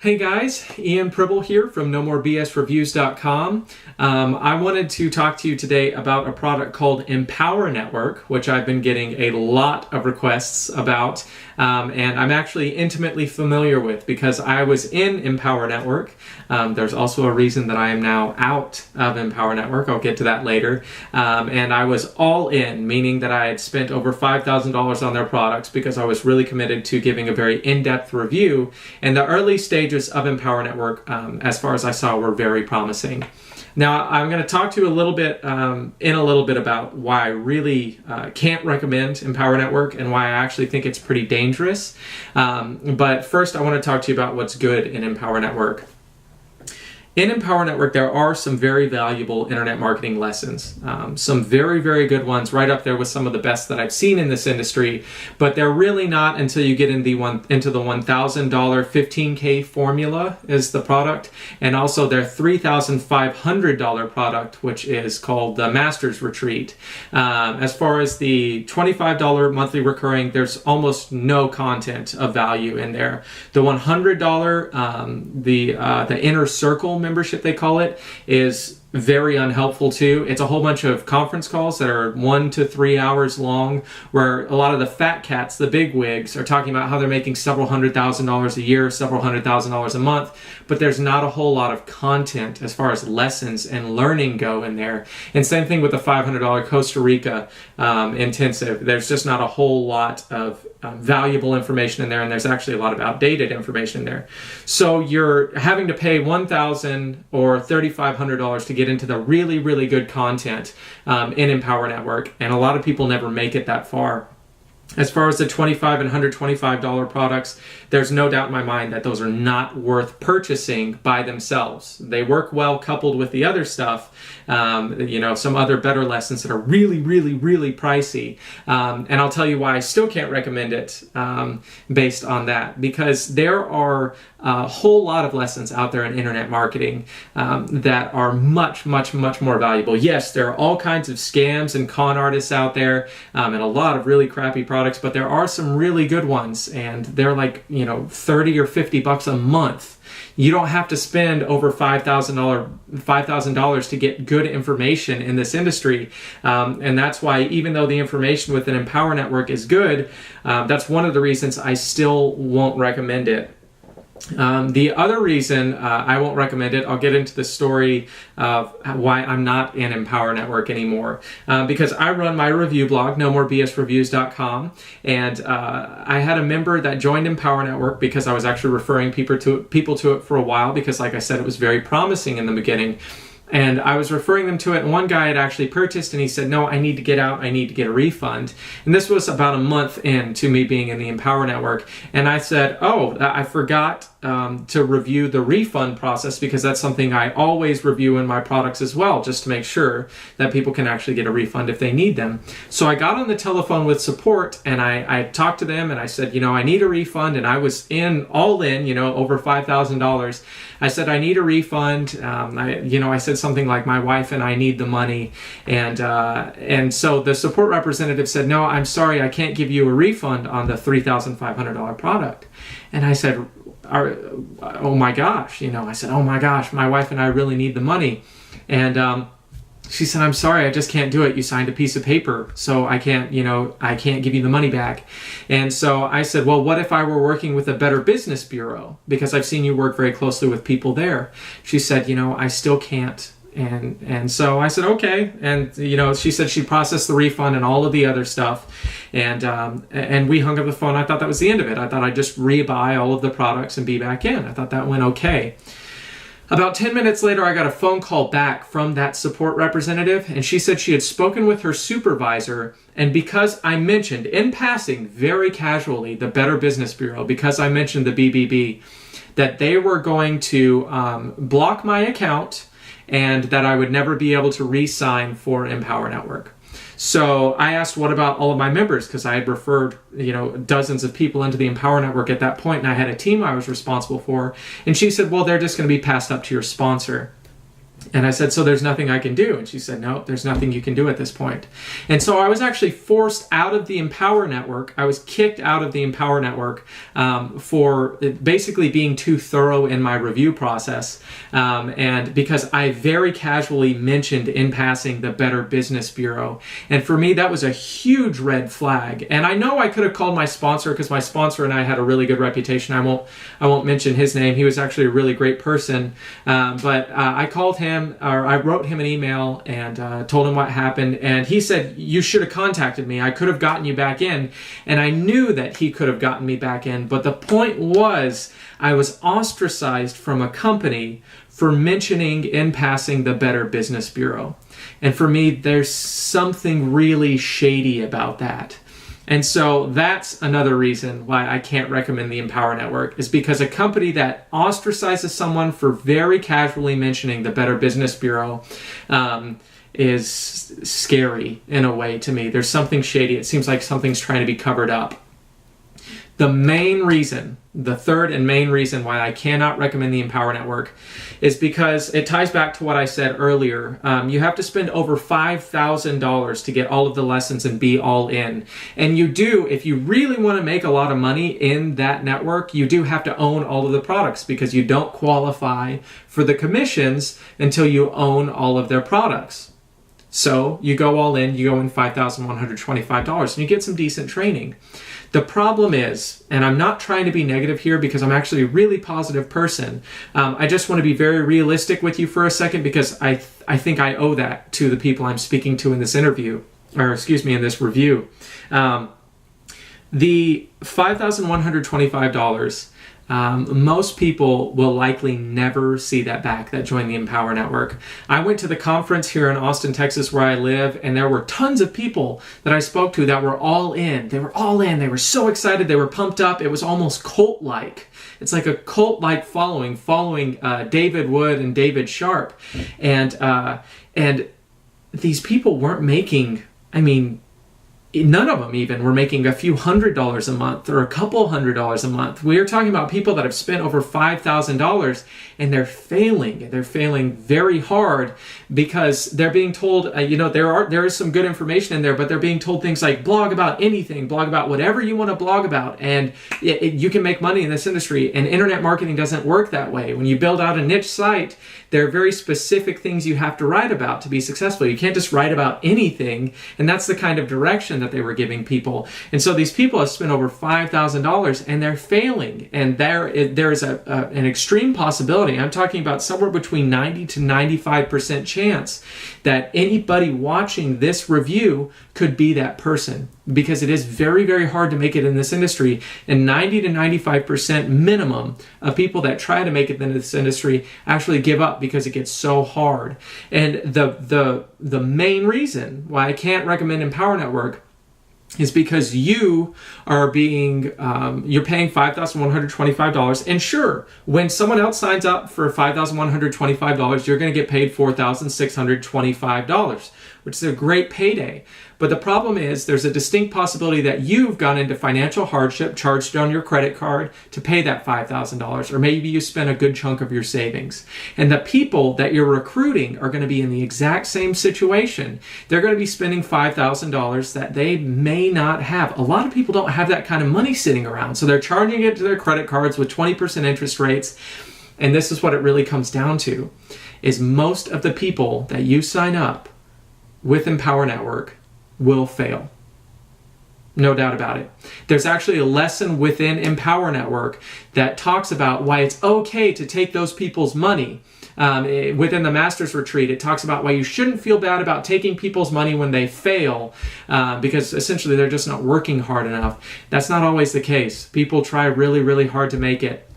Hey guys, Ian Pribble here from NoMoreBSReviews.com. I wanted to talk to you today about a product called Empower Network, which I've been getting a lot of requests about, and I'm actually intimately familiar with because I was in Empower Network. There's also a reason that I am now out of Empower Network. I'll get to that later. And I was all in, meaning that I had spent over $5,000 on their products because I was really committed to giving a very in-depth review. And the early stages of Empower Network, as far as I saw, were very promising. Now, I'm going to talk to you a little bit about why I really can't recommend Empower Network and why I actually think it's pretty dangerous. But first, I want to talk to you about what's good in Empower Network. In Empower Network, there are some very valuable internet marketing lessons. Some very, very good ones, right up there with some of the best that I've seen in this industry, but they're really not until you get into the $1,000 15K formula is the product, and also their $3,500 product, which is called the Master's Retreat. As far as the $25 monthly recurring, there's almost no content of value in there. The $100, the Inner Circle membership, they call it, is very unhelpful too. It's a whole bunch of conference calls that are 1 to 3 hours long, where a lot of the fat cats, the big wigs, are talking about how they're making several $100,000 a year, several $100,000 a month, but there's not a whole lot of content as far as lessons and learning go in there. And same thing with the $500 Costa Rica intensive. There's just not a whole lot of valuable information in there, and there's actually a lot of outdated information in there. So you're having to pay $1,000 or $3,500 to get into the really, really good content in Empower Network, and a lot of people never make it that far. As far as the $25 and $125 products, there's no doubt in my mind that those are not worth purchasing by themselves. They work well coupled with the other stuff, some other better lessons that are really, really, really pricey. And I'll tell you why I still can't recommend it based on that, because there are a whole lot of lessons out there in internet marketing that are much, much, much more valuable. Yes, there are all kinds of scams and con artists out there, and a lot of really crappy products, but there are some really good ones, and they're like, $30 or $50 a month. You don't have to spend over $5,000 to get good information in this industry. And that's why, even though the information with an Empower Network is good, that's one of the reasons I still won't recommend it. The other reason I won't recommend it, I'll get into the story of why I'm not in Empower Network anymore. Because I run my review blog, NoMoreBSReviews.com, and I had a member that joined Empower Network because I was actually referring people to it for a while, because like I said, it was very promising in the beginning. And I was referring them to it, and one guy had actually purchased, and he said, no, I need to get out, I need to get a refund. And this was about a month into me being in the Empower Network. And I said, oh, I forgot to review the refund process, because that's something I always review in my products as well, just to make sure that people can actually get a refund if they need them. So I got on the telephone with support, and I talked to them, and I said, I need a refund, and I was all in, over $5,000. I said, I need a refund. I said something like, my wife and I need the money. And so the support representative said, no, I'm sorry, I can't give you a refund on the $3,500 product. And I said, oh my gosh, I said, oh my gosh, my wife and I really need the money. And she said, I'm sorry, I just can't do it. You signed a piece of paper, so I can't give you the money back. And so I said, well, what if I were working with a Better Business Bureau? Because I've seen you work very closely with people there. She said, I still can't. And so I said, okay. And, she said she'd process the refund and all of the other stuff. And we hung up the phone. I thought that was the end of it. I thought I'd just rebuy all of the products and be back in. I thought that went okay. About 10 minutes later, I got a phone call back from that support representative, and she said she had spoken with her supervisor, and because I mentioned, in passing, very casually, the Better Business Bureau, because I mentioned the BBB, that they were going to block my account and that I would never be able to re-sign for Empower Network. So I asked, what about all of my members? Because I had referred, dozens of people into the Empower Network at that point, and I had a team I was responsible for. And she said, well, they're just going to be passed up to your sponsor. And I said, so there's nothing I can do? And she said, no, there's nothing you can do at this point. And so I was actually forced out of the Empower Network. I was kicked out of the Empower Network for basically being too thorough in my review process. And because I very casually mentioned in passing the Better Business Bureau. And for me, that was a huge red flag. And I know I could have called my sponsor, because my sponsor and I had a really good reputation. I won't mention his name. He was actually a really great person. But I called him, or I wrote him an email and told him what happened, and he said, you should have contacted me. I could have gotten you back in. And I knew that he could have gotten me back in, but the point was I was ostracized from a company for mentioning in passing the Better Business Bureau. And for me, there's something really shady about that. And so that's another reason why I can't recommend the Empower Network, is because a company that ostracizes someone for very casually mentioning the Better Business Bureau is scary in a way to me. There's something shady. It seems like something's trying to be covered up. The main reason, the third and main reason why I cannot recommend the Empower Network is because it ties back to what I said earlier. You have to spend over $5,000 to get all of the lessons and be all in. And you do, if you really want to make a lot of money in that network, you do have to own all of the products, because you don't qualify for the commissions until you own all of their products. So you go all in, you go in $5,125, and you get some decent training. The problem is, and I'm not trying to be negative here because I'm actually a really positive person. I just want to be very realistic with you for a second, because I think I owe that to the people I'm speaking to in this interview, or excuse me, in this review. The $5,125, most people will likely never see that back that join the Empower Network. I went to the conference here in Austin, Texas, where I live, and there were tons of people that I spoke to that were all in. They were all in. They were so excited. They were pumped up. It was almost cult-like. It's like a cult-like following David Wood and David Sharp. And these people weren't making, none of them even were making a few $100s a month or a couple $100s a month. We are talking about people that have spent over $5,000, and they're failing. They're failing very hard because they're being told, there is some good information in there, but they're being told things like blog about anything, blog about whatever you want to blog about, and you can make money in this industry. And internet marketing doesn't work that way. When you build out a niche site, there are very specific things you have to write about to be successful. You can't just write about anything, and that's the kind of direction that they were giving people. And so these people have spent over $5,000, and they're failing. And there is an extreme possibility. I'm talking about somewhere between 90 to 95% chance that anybody watching this review could be that person, because it is very, very hard to make it in this industry. And 90 to 95% minimum of people that try to make it in this industry actually give up because it gets so hard. And the main reason why I can't recommend Empower Network is because you are you're paying $5,125. And sure, when someone else signs up for $5,125, you're going to get paid $4,625, which is a great payday. But the problem is there's a distinct possibility that you've gone into financial hardship, charged on your credit card to pay that $5,000, or maybe you spent a good chunk of your savings. And the people that you're recruiting are going to be in the exact same situation. They're going to be spending $5,000 that they may not have. A lot of people don't have that kind of money sitting around, so they're charging it to their credit cards with 20% interest rates. And this is what it really comes down to, is most of the people that you sign up with Empower Network will fail. No doubt about it. There's actually a lesson within Empower Network that talks about why it's okay to take those people's money. Within the Master's Retreat, it talks about why you shouldn't feel bad about taking people's money when they fail, because essentially they're just not working hard enough. That's not always the case. People try really, really hard to make it.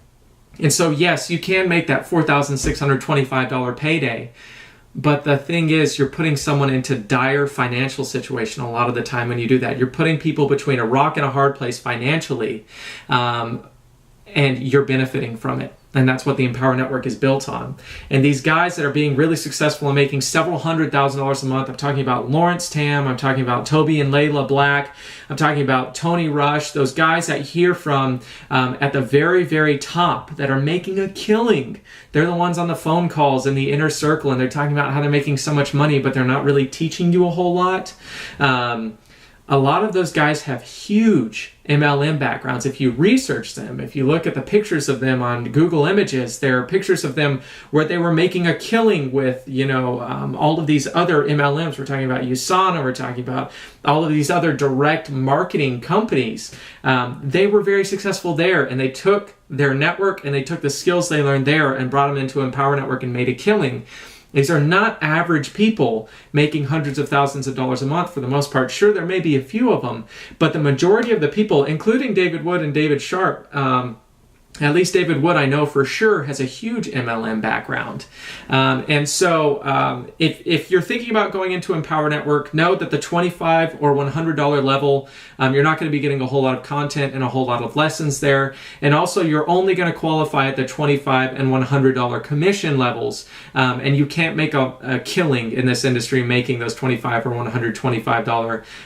And so yes, you can make that $4,625 payday. But the thing is, you're putting someone into dire financial situation a lot of the time when you do that. You're putting people between a rock and a hard place financially. And and you're benefiting from it. And that's what the Empower Network is built on. And these guys that are being really successful and making several $100,000 a month, I'm talking about Lawrence Tam, I'm talking about Toby and Layla Black, I'm talking about Tony Rush, those guys that you hear from at the very, very top that are making a killing. They're the ones on the phone calls in the inner circle, and they're talking about how they're making so much money, but they're not really teaching you a whole lot. A lot of those guys have huge MLM backgrounds. If you research them, if you look at the pictures of them on Google Images, there are pictures of them where they were making a killing with, all of these other MLMs. We're talking about USANA, we're talking about all of these other direct marketing companies. They were very successful there, and they took their network and they took the skills they learned there and brought them into Empower Network and made a killing. These are not average people making hundreds of thousands of dollars a month for the most part. Sure, there may be a few of them, but the majority of the people, including David Wood and David Sharp, at least David Wood, I know for sure, has a huge MLM background. And so if you're thinking about going into Empower Network, know that the $25 or $100 level, you're not going to be getting a whole lot of content and a whole lot of lessons there. And also, you're only going to qualify at the $25 and $100 commission levels. And you can't make a killing in this industry making those $25 or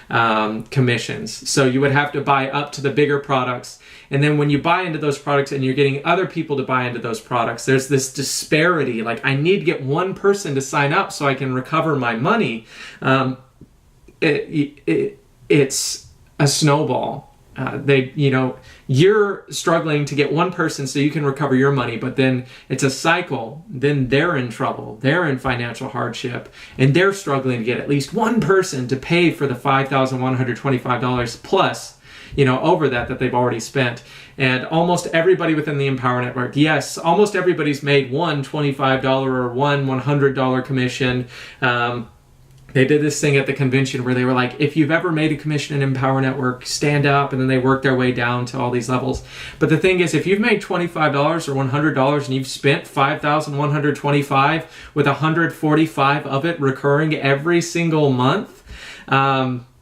$125 commissions. So you would have to buy up to the bigger products. And then when you buy into those products and you're getting other people to buy into those products, there's this disparity. Like, I need to get one person to sign up so I can recover my money. It's a snowball. You're struggling to get one person so you can recover your money, but then it's a cycle. Then they're in trouble. They're in financial hardship, and they're struggling to get at least one person to pay for the $5,125 plus over that they've already spent. And almost everybody within the Empower Network, yes, almost everybody's made one $25 or one $100 commission. They did this thing at the convention where they were like, if you've ever made a commission in Empower Network, stand up, and then they work their way down to all these levels. But the thing is, if you've made $25 or $100 and you've spent $5,125 with $145 of it recurring every single month,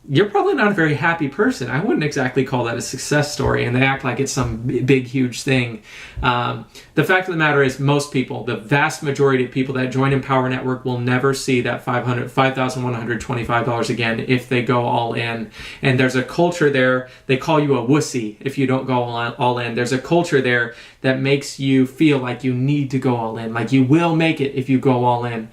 you're probably not a very happy person. I wouldn't exactly call that a success story, and they act like it's some big, huge thing. The fact of the matter is, most people, the vast majority of people that join Empower Network will never see that $5,125 again if they go all in. And there's a culture there. They call you a wussy if you don't go all in. There's a culture there that makes you feel like you need to go all in, like you will make it if you go all in.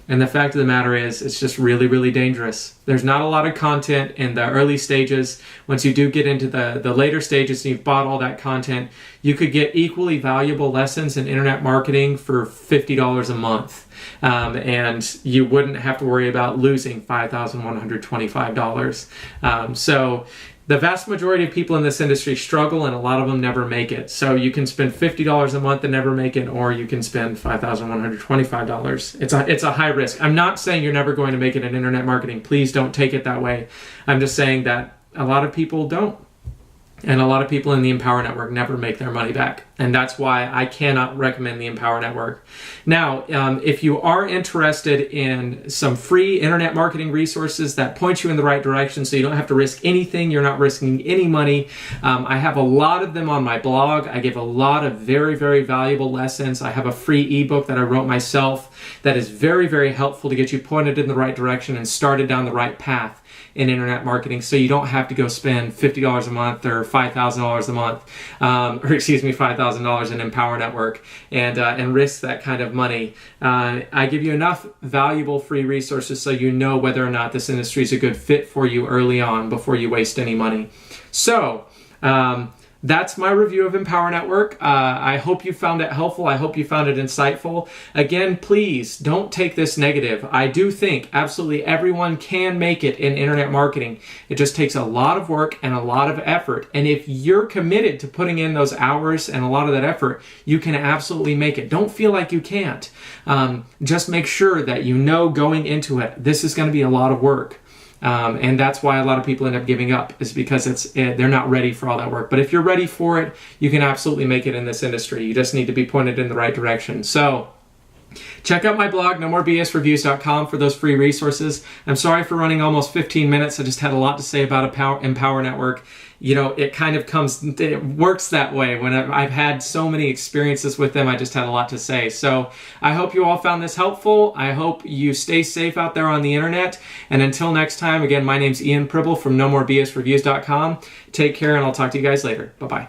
And the fact of the matter is, it's just really, really dangerous. There's not a lot of content in the early stages. Once you do get into the later stages and you've bought all that content, you could get equally valuable lessons in internet marketing for $50 a month. And you wouldn't have to worry about losing $5,125. So the vast majority of people in this industry struggle, and a lot of them never make it. So you can spend $50 a month and never make it, or you can spend $5,125. It's a high risk. I'm not saying you're never going to make it in internet marketing. Please don't take it that way. I'm just saying that a lot of people don't. And a lot of people in the Empower Network never make their money back. And that's why I cannot recommend the Empower Network. Now, if you are interested in some free internet marketing resources that point you in the right direction so you don't have to risk anything, you're not risking any money, I have a lot of them on my blog. I give a lot of very, very valuable lessons. I have a free ebook that I wrote myself that is very, very helpful to get you pointed in the right direction and started down the right path in internet marketing, so you don't have to go spend $50 a month or $5,000 a month, $5,000 in Empower Network and risk that kind of money. I give you enough valuable free resources so you know whether or not this industry is a good fit for you early on before you waste any money. So, that's my review of Empower Network. I hope you found it helpful. I hope you found it insightful. Again, please don't take this negative. I do think absolutely everyone can make it in internet marketing. It just takes a lot of work and a lot of effort. And if you're committed to putting in those hours and a lot of that effort, you can absolutely make it. Don't feel like you can't. Just make sure that you know going into it, this is going to be a lot of work. And that's why a lot of people end up giving up, is because they're not ready for all that work. But if you're ready for it, you can absolutely make it in this industry. You just need to be pointed in the right direction. So Check out my blog, nomorebsreviews.com, for those free resources. I'm sorry for running almost 15 minutes. I just had a lot to say about Empower Network. You know, it works that way. When I've had so many experiences with them, I just had a lot to say. So I hope you all found this helpful. I hope you stay safe out there on the internet. And until next time, again, my name's Ian Pribble from nomorebsreviews.com. Take care, and I'll talk to you guys later. Bye-bye.